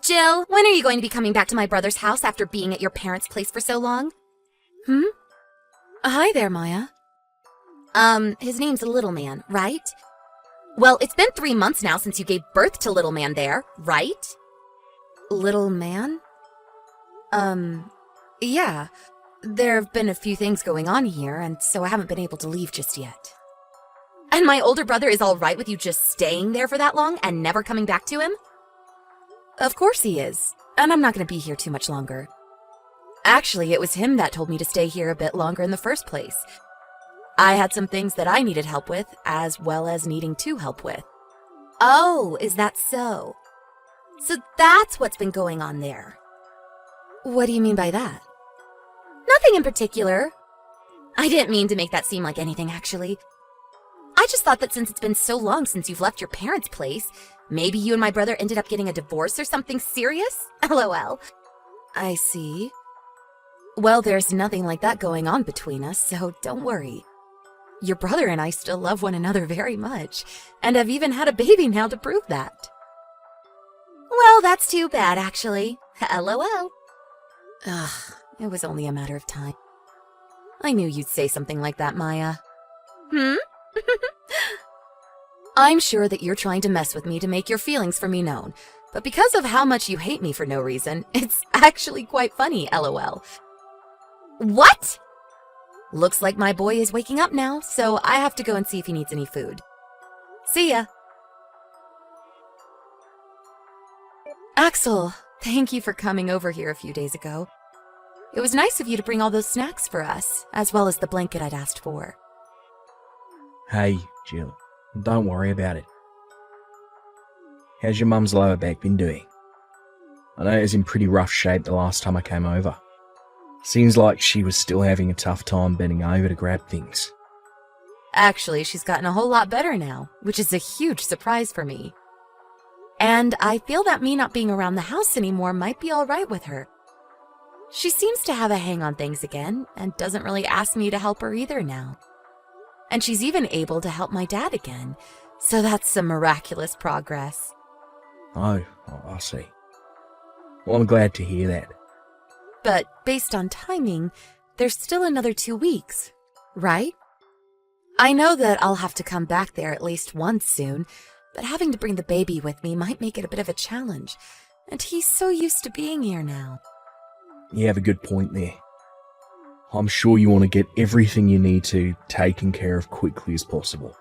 Jill, when are you going to be coming back to my brother's house after being at your parents' place for so long? Hi there, Maya. His name's Little Man, right? Well, it's been 3 months now since you gave birth to Little Man there, right? Little Man? Yeah. There have been a few things going on here, and so I haven't been able to leave just yet. And my older brother is all right with you just staying there for that long and never coming back to him? Of course he is, and I'm not going to be here too much longer. Actually, it was him that told me to stay here a bit longer in the first place. I had some things that I needed help with, as well as needing to help with. Oh, is that so? So that's what's been going on there. What do you mean by that? Nothing in particular. I didn't mean to make that seem like anything, actually. I just thought that since it's been so long since you've left your parents' place, maybe you and my brother ended up getting a divorce or something serious? LOL. I see. Well, there's nothing like that going on between us, so don't worry. Your brother and I still love one another very much, and have even had a baby now to prove that. Well, that's too bad, actually. LOL. Ugh, it was only a matter of time. I knew you'd say something like that, Maya. I'm sure that you're trying to mess with me to make your feelings for me known, but because of how much you hate me for no reason, it's actually quite funny, LOL. What? Looks like my boy is waking up now, so I have to go and see if he needs any food. See ya! Axel, thank you for coming over here a few days ago. It was nice of you to bring all those snacks for us, as well as the blanket I'd asked for. Hey, Jill, don't worry about it. How's your mum's lower back been doing? I know it was in pretty rough shape the last time I came over. Seems like she was still having a tough time bending over to grab things. Actually, she's gotten a whole lot better now, which is a huge surprise for me. And I feel that me not being around the house anymore might be all right with her. She seems to have a hang on things again, and doesn't really ask me to help her either now. And she's even able to help my dad again, so that's some miraculous progress. Oh, I see. Well, I'm glad to hear that. But based on timing, there's still another 2 weeks, right? I know that I'll have to come back there at least once soon, but having to bring the baby with me might make it a bit of a challenge, and he's so used to being here now. You have a good point there. I'm sure you want to get everything you need to taken care of quickly as possible.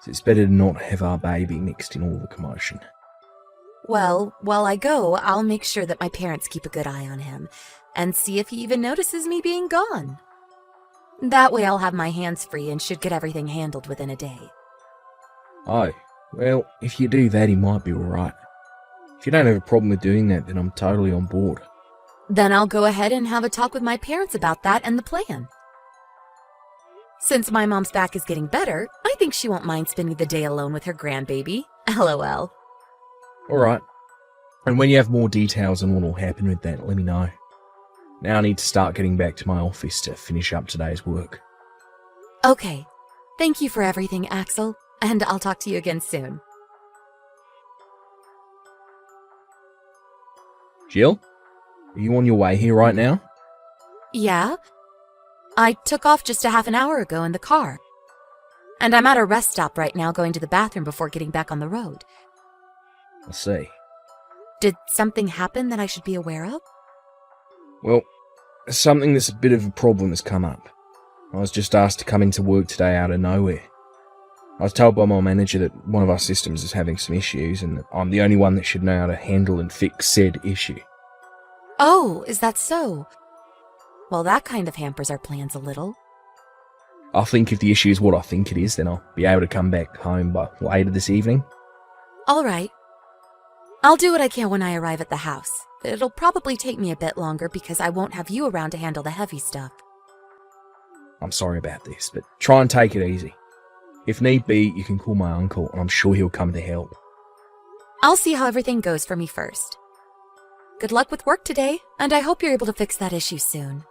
So it's better to not have our baby mixed in all the commotion. Well, while I go, I'll make sure that my parents keep a good eye on him, and see if he even notices me being gone. That way I'll have my hands free and should get everything handled within a day. Oh, well, if you do that, he might be alright. If you don't have a problem with doing that, then I'm totally on board. Then I'll go ahead and have a talk with my parents about that and the plan. Since my mom's back is getting better, I think she won't mind spending the day alone with her grandbaby. LOL. Alright. And when you have more details on what will happen with that, let me know. Now I need to start getting back to my office to finish up today's work. Okay. Thank you for everything, Axel, and I'll talk to you again soon. Jill? Are you on your way here right now? Yeah? I took off just a half an hour ago in the car. And I'm at a rest stop right now going to the bathroom before getting back on the road. I see. Did something happen that I should be aware of? Well, something that's a bit of a problem has come up. I was just asked to come into work today out of nowhere. I was told by my manager that one of our systems is having some issues and that I'm the only one that should know how to handle and fix said issue. Oh, is that so? Well, that kind of hampers our plans a little. I think if the issue is what I think it is, then I'll be able to come back home by later this evening. All right. I'll do what I can when I arrive at the house. It'll probably take me a bit longer because I won't have you around to handle the heavy stuff. I'm sorry about this, but try and take it easy. If need be, you can call my uncle and I'm sure he'll come to help. I'll see how everything goes for me first. Good luck with work today, and I hope you're able to fix that issue soon.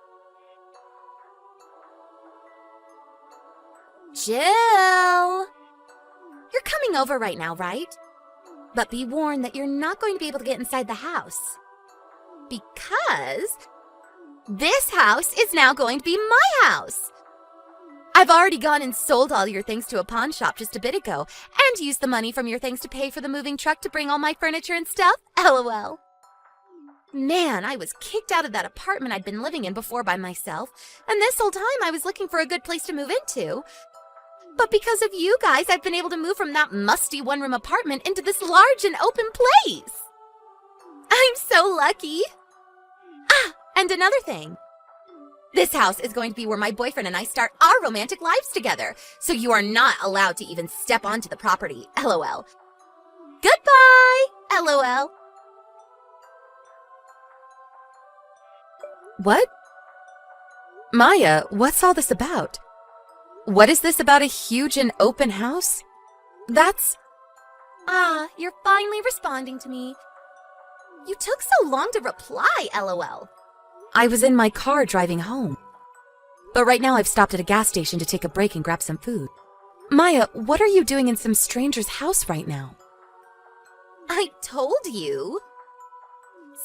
Jill! You're coming over right now, right? But be warned that you're not going to be able to get inside the house. Because this house is now going to be my house. I've already gone and sold all your things to a pawn shop just a bit ago, and used the money from your things to pay for the moving truck to bring all my furniture and stuff. LOL. Man, I was kicked out of that apartment I'd been living in before by myself, and this whole time I was looking for a good place to move into. But because of you guys, I've been able to move from that musty one-room apartment into this large and open place. I'm so lucky. Ah, and another thing. This house is going to be where my boyfriend and I start our romantic lives together, so you are not allowed to even step onto the property. LOL. Goodbye. LOL. What? Maya, what's all this about? What is this about a huge and open house? That's... Ah, you're finally responding to me. You took so long to reply, LOL. I was in my car driving home. But right now I've stopped at a gas station to take a break and grab some food. Maya, what are you doing in some stranger's house right now? I told you.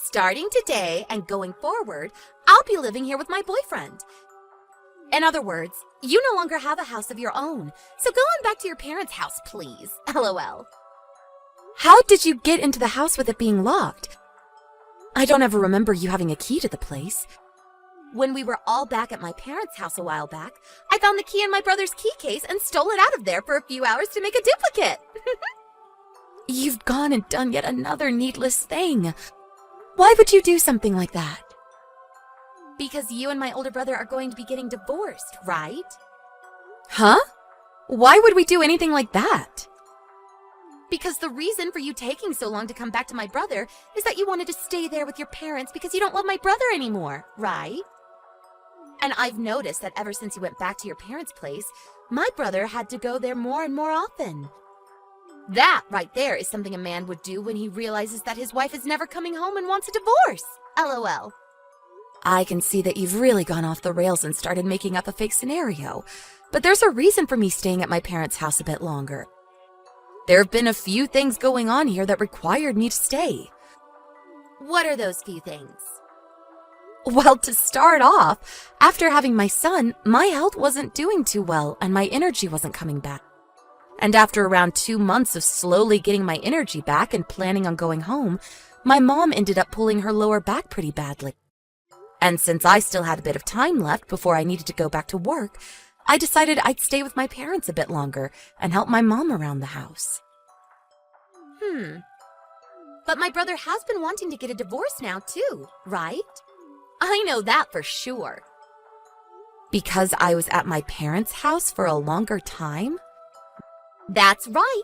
Starting today and going forward, I'll be living here with my boyfriend. In other words, you no longer have a house of your own, so go on back to your parents' house, please. LOL. How did you get into the house with it being locked? I don't ever remember you having a key to the place. When we were all back at my parents' house a while back, I found the key in my brother's key case and stole it out of there for a few hours to make a duplicate. You've gone and done yet another needless thing. Why would you do something like that? Because you and my older brother are going to be getting divorced, right? Huh? Why would we do anything like that? Because the reason for you taking so long to come back to my brother is that you wanted to stay there with your parents because you don't love my brother anymore, right? And I've noticed that ever since you went back to your parents' place, my brother had to go there more and more often. That right there is something a man would do when he realizes that his wife is never coming home and wants a divorce. LOL. I can see that you've really gone off the rails and started making up a fake scenario, but there's a reason for me staying at my parents' house a bit longer. There have been a few things going on here that required me to stay. What are those few things? Well, to start off, after having my son, my health wasn't doing too well and my energy wasn't coming back. And after around 2 months of slowly getting my energy back and planning on going home, my mom ended up pulling her lower back pretty badly. And since I still had a bit of time left before I needed to go back to work, I decided I'd stay with my parents a bit longer and help my mom around the house. But my brother has been wanting to get a divorce now too, right? I know that for sure. Because I was at my parents' house for a longer time? That's right.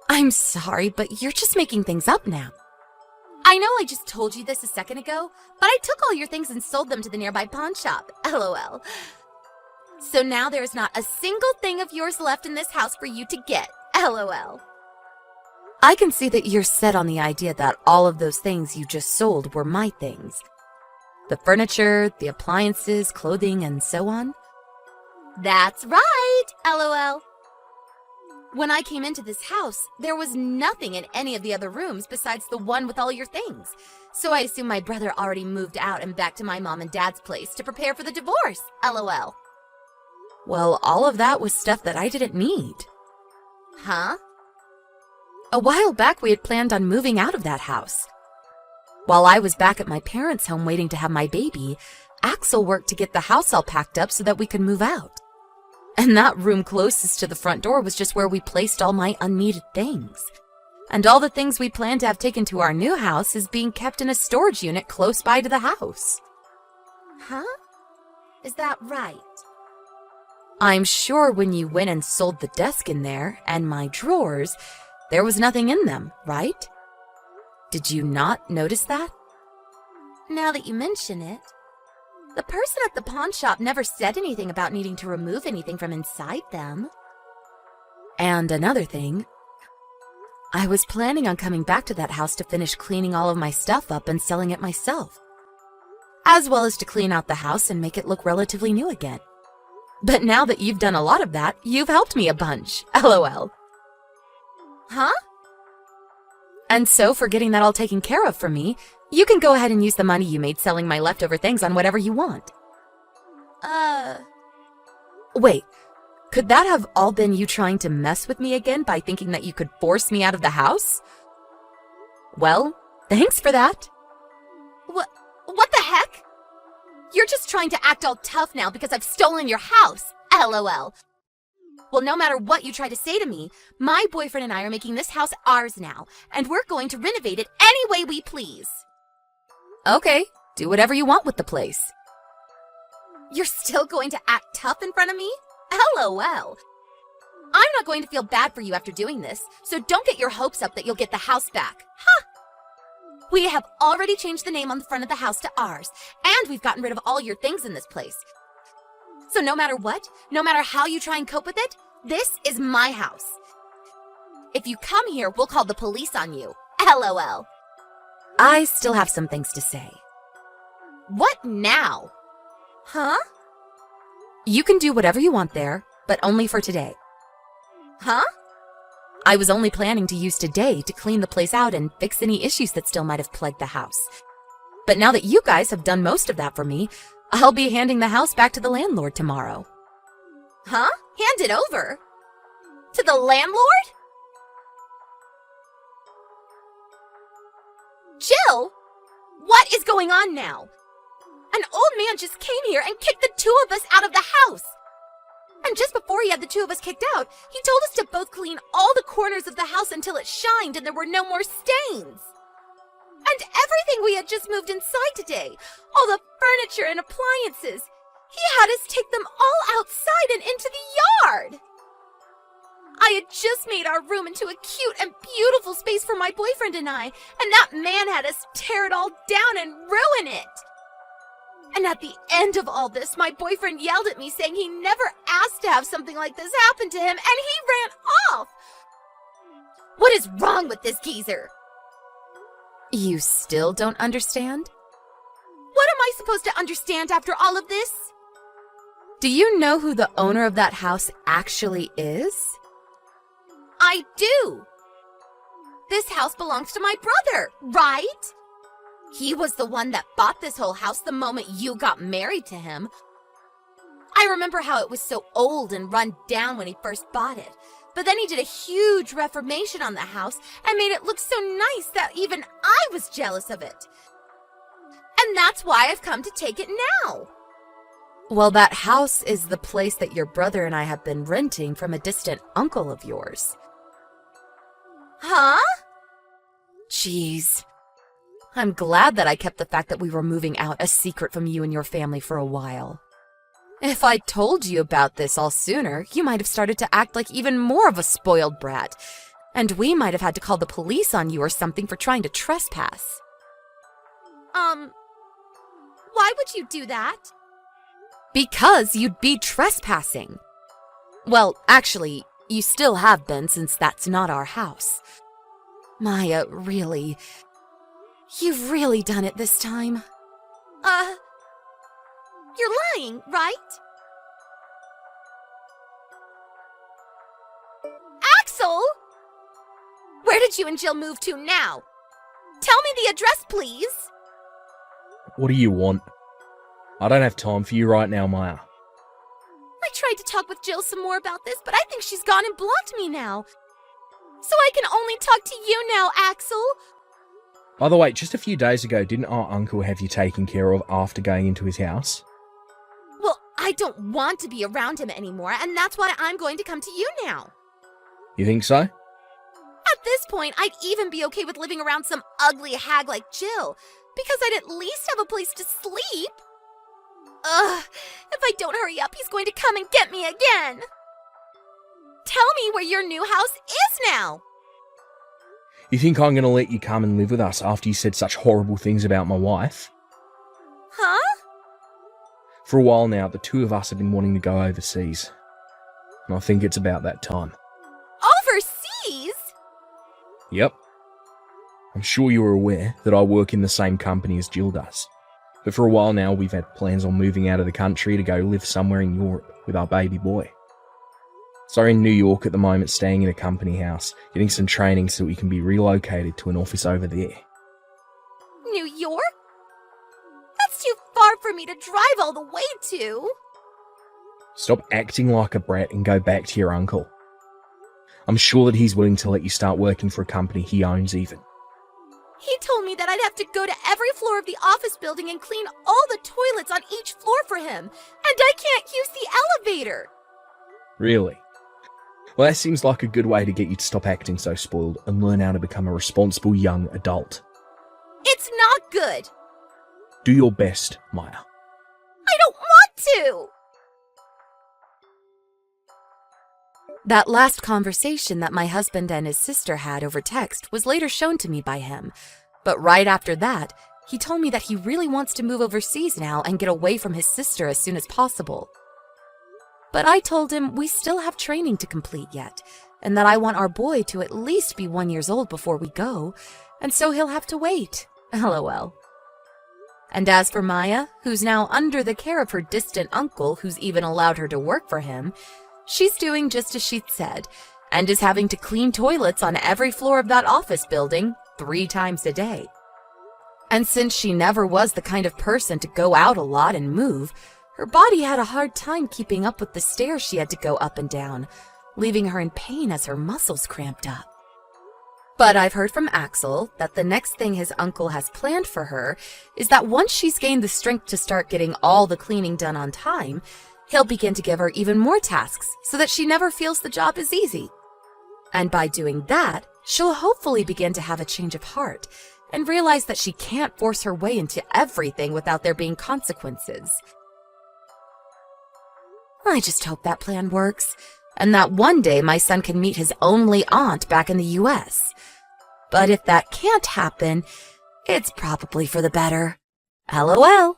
I'm sorry, but you're just making things up now. I know I just told you this a second ago, but I took all your things and sold them to the nearby pawn shop. LOL. So now there is not a single thing of yours left in this house for you to get. LOL. I can see that you're set on the idea that all of those things you just sold were my things. The furniture, the appliances, clothing, and so on. That's right. LOL. When I came into this house, there was nothing in any of the other rooms besides the one with all your things. So I assume my brother already moved out and back to my mom and dad's place to prepare for the divorce. LOL. Well, all of that was stuff that I didn't need. Huh? A while back, we had planned on moving out of that house. While I was back at my parents' home waiting to have my baby, Axel worked to get the house all packed up so that we could move out. And that room closest to the front door was just where we placed all my unneeded things. And all the things we planned to have taken to our new house is being kept in a storage unit close by to the house. Huh? Is that right? I'm sure when you went and sold the desk in there and my drawers, there was nothing in them, right? Did you not notice that? Now that you mention it, the person at the pawn shop never said anything about needing to remove anything from inside them. And another thing, I was planning on coming back to that house to finish cleaning all of my stuff up and selling it myself, as well as to clean out the house and make it look relatively new again. But now that you've done a lot of that, you've helped me a bunch. LOL. Huh? And so, for getting that all taken care of for me, you can go ahead and use the money you made selling my leftover things on whatever you want. Wait, could that have all been you trying to mess with me again by thinking that you could force me out of the house? Well, thanks for that. What the heck? You're just trying to act all tough now because I've stolen your house. LOL. Well, no matter what you try to say to me, my boyfriend and I are making this house ours now, and we're going to renovate it any way we please. Okay, do whatever you want with the place. You're still going to act tough in front of me? LOL. I'm not going to feel bad for you after doing this, so don't get your hopes up that you'll get the house back. Huh! We have already changed the name on the front of the house to ours, and we've gotten rid of all your things in this place. So no matter what, no matter how you try and cope with it, this is my house. If you come here, we'll call the police on you. LOL. I still have some things to say. What now? Huh? You can do whatever you want there, but only for today. Huh? I was only planning to use today to clean the place out and fix any issues that still might have plagued the house. But now that you guys have done most of that for me, I'll be handing the house back to the landlord tomorrow. Huh? Hand it over? To the landlord? Jill! What is going on now? An old man just came here and kicked the two of us out of the house. And just before he had the two of us kicked out, he told us to both clean all the corners of the house until it shined and there were no more stains. And everything we had just moved inside today, all the furniture and appliances, he had us take them all outside and into the yard. I had just made our room into a cute and beautiful space for my boyfriend and I, and that man had us tear it all down and ruin it. And at the end of all this, my boyfriend yelled at me saying he never asked to have something like this happen to him, and he ran off. What is wrong with this geezer? You still don't understand? What am I supposed to understand after all of this? Do you know who the owner of that house actually is? I do. This house belongs to my brother, right? He was the one that bought this whole house the moment you got married to him. I remember how it was so old and run down when he first bought it. But then he did a huge reformation on the house and made it look so nice that even I was jealous of it. And that's why I've come to take it now. Well, that house is the place that your brother and I have been renting from a distant uncle of yours. Huh? Jeez. I'm glad that I kept the fact that we were moving out a secret from you and your family for a while. If I'd told you about this all sooner, you might have started to act like even more of a spoiled brat, and we might have had to call the police on you or something for trying to trespass. Why would you do that? Because you'd be trespassing. Well, actually, you still have been since that's not our house. Maya, really... You've really done it this time. You're lying, right? Axel! Where did you and Jill move to now? Tell me the address, please. What do you want? I don't have time for you right now, Maya. I tried to talk with Jill some more about this, but I think she's gone and blocked me now. So I can only talk to you now, Axel. By the way, just a few days ago, didn't our uncle have you taken care of after going into his house? Well, I don't want to be around him anymore, and that's why I'm going to come to you now. You think so? At this point, I'd even be okay with living around some ugly hag like Jill, because I'd at least have a place to sleep. Ugh, if I don't hurry up, he's going to come and get me again. Tell me where your new house is now. You think I'm going to let you come and live with us after you said such horrible things about my wife? Huh? For a while now, the two of us have been wanting to go overseas. And I think it's about that time. Overseas? Yep. I'm sure you're aware that I work in the same company as Jill does. But for a while now, we've had plans on moving out of the country to go live somewhere in Europe with our baby boy. So in New York at the moment, staying in a company house, getting some training so we can be relocated to an office over there. New York? That's too far for me to drive all the way to. Stop acting like a brat and go back to your uncle. I'm sure that he's willing to let you start working for a company he owns even. He told me that I'd have to go to every floor of the office building and clean all the toilets on each floor for him, and I can't use the elevator. Really? Well, that seems like a good way to get you to stop acting so spoiled and learn how to become a responsible young adult. It's not good. Do your best, Maya. I don't want to. That last conversation that my husband and his sister had over text was later shown to me by him. But right after that, he told me that he really wants to move overseas now and get away from his sister as soon as possible. But I told him we still have training to complete yet, and that I want our boy to at least be 1 year old before we go, and so he'll have to wait. LOL. And as for Maya, who's now under the care of her distant uncle who's even allowed her to work for him, she's doing just as she'd said, and is having to clean toilets on every floor of that office building 3 times a day. And since she never was the kind of person to go out a lot and move, her body had a hard time keeping up with the stairs she had to go up and down, leaving her in pain as her muscles cramped up. But I've heard from Axel that the next thing his uncle has planned for her is that once she's gained the strength to start getting all the cleaning done on time, he'll begin to give her even more tasks so that she never feels the job is easy. And by doing that, she'll hopefully begin to have a change of heart and realize that she can't force her way into everything without there being consequences. I just hope that plan works, and that one day my son can meet his only aunt back in the US. But if that can't happen, it's probably for the better. LOL.